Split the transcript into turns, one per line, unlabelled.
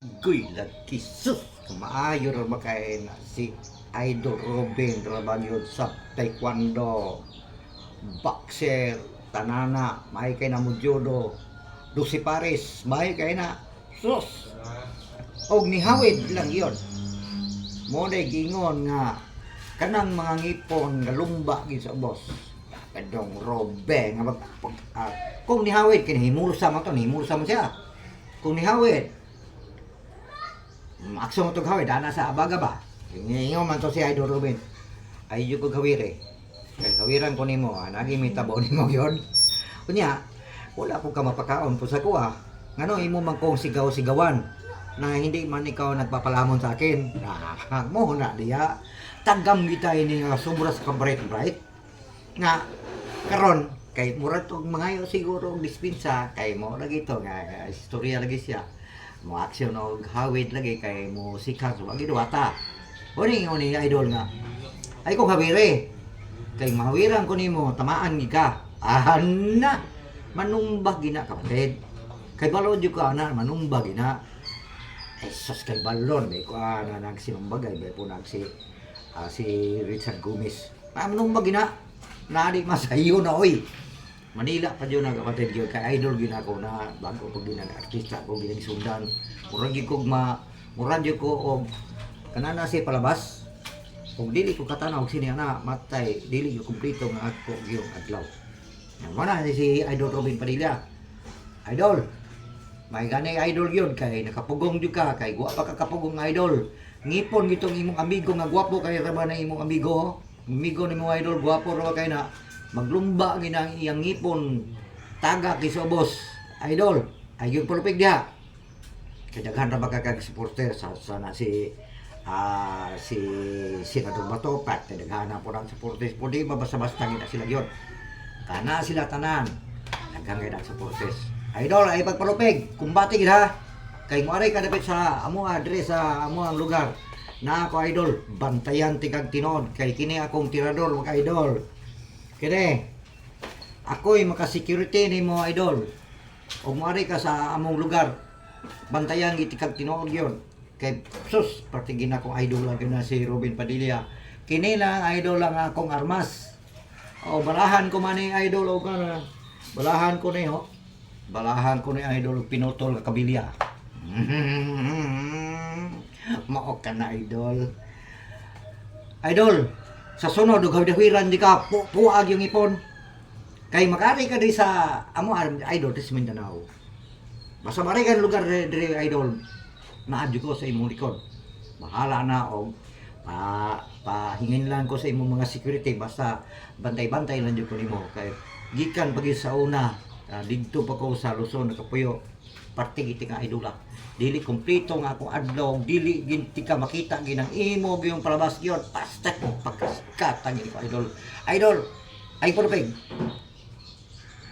Guy lagi sus maayo ra makay na si Idol Robin Rabagyod sa taekwondo, boxer, tanana, may kay na mo judo, Lucy Paris, may kay na sus. Og ni hawid lang yon. Mo na gingon nga kanang mga ngipon nga lumba gid sa boss. Kadong Robin nga kung ni hawid kini himulsa man to, himulsa man siya. Kung ni hawid akso mo itong hawid, ana sa abaga ba? Ngayon man to si Idol Robin. Ay yung kong hawiri. Kaya hawiran ko ni mo, naging may tabo ni mo yun. Kunya, wala po ka mapakaon po sa kuha. Ngano, imo man kong sigaw-sigawan na hindi man ikaw nagpapalamon sa akin. Mo na diya. Tagam kita ini nga sobras ka bright-bright. Nga, karon kay murad tong mga siguro dispensa kay mo lagi to nga istorya lagi siya. Mo aksyon og hawid lagi kay mo sikat wa gid wata. Uni idol nga. Ay ko hawiri. Kay mahawiran ko nimo tamaan gid ka. Ana manumbag gina kapatid. Kay balon jud ka ana manumbag gina. Ay sus kay balon may ko ana nagsinumbagay bay po si Richard Gomez. Manumbag gina. Nadi masayo na oy. Manila pa dyan ang kapatid yun, kay idol yun ako na bago pag artista ko ginagisundan. Murag yun ko murag yun ko o kanana siya palabas. Kung dili ko katanaw sini na matay, dili yung kumplito nga ako yung adlaw. Mana si Idol Robin Padilla. Idol, may ganay idol yun, kay nakapugong yun ka, kay guwa pa kakapugong idol. Ngipon gitong imong amigo nga guwapo kay raba na imong amigo. Amigo ni mo idol, guwapo raba kay na. Maglumba ginang iyang ngipon taga kay sa boss idol ayun pulupig diha kay daghan ra magkakag supporter sa sana si Senador Bato pat kay daghan na po ang supporters po di ba basta-basta gina sila yon kana sila tanan daghan gid ang supporters idol ay pagpalupig kumbati gid ha kay mo aray kadapit sa amo address sa amo ang lugar na ako idol bantayan tigag tinod kay kini akong tirador mga idol. Kini, ako'y maka-security ni mo idol. O maari ka sa among lugar. Bantayan gitikag tinuod yun. Kay sus, partigin akong idol lang yun na si Robin Padilla. Kini lang idol lang akong armas. O balahan ko man ni idol o ka balahan ko ni ho. Balahan ko ni idol pinutol ka kabilya. Mao ka na idol. Idol, sa sunod ug hawid-hawiran di ka puag yung ipon. Kay makari ka di sa amo idol sa Mindanao. Basta mari ka lugar dire idol. Naadyo ko sa imong likod. Bahala na og pahingin lang ko sa imong mga security basta bantay-bantay lang jud ko nimo kay gikan pagi sa una didto pa ko sa Luzon nakapuyo. Parte giti ka idola. Dili kompleto nga akong adlaw, dili ginti ka makita ginang imo gyung palabas gyud. Basta ko pagkaskatan ko idol. Idol, ay purpeg.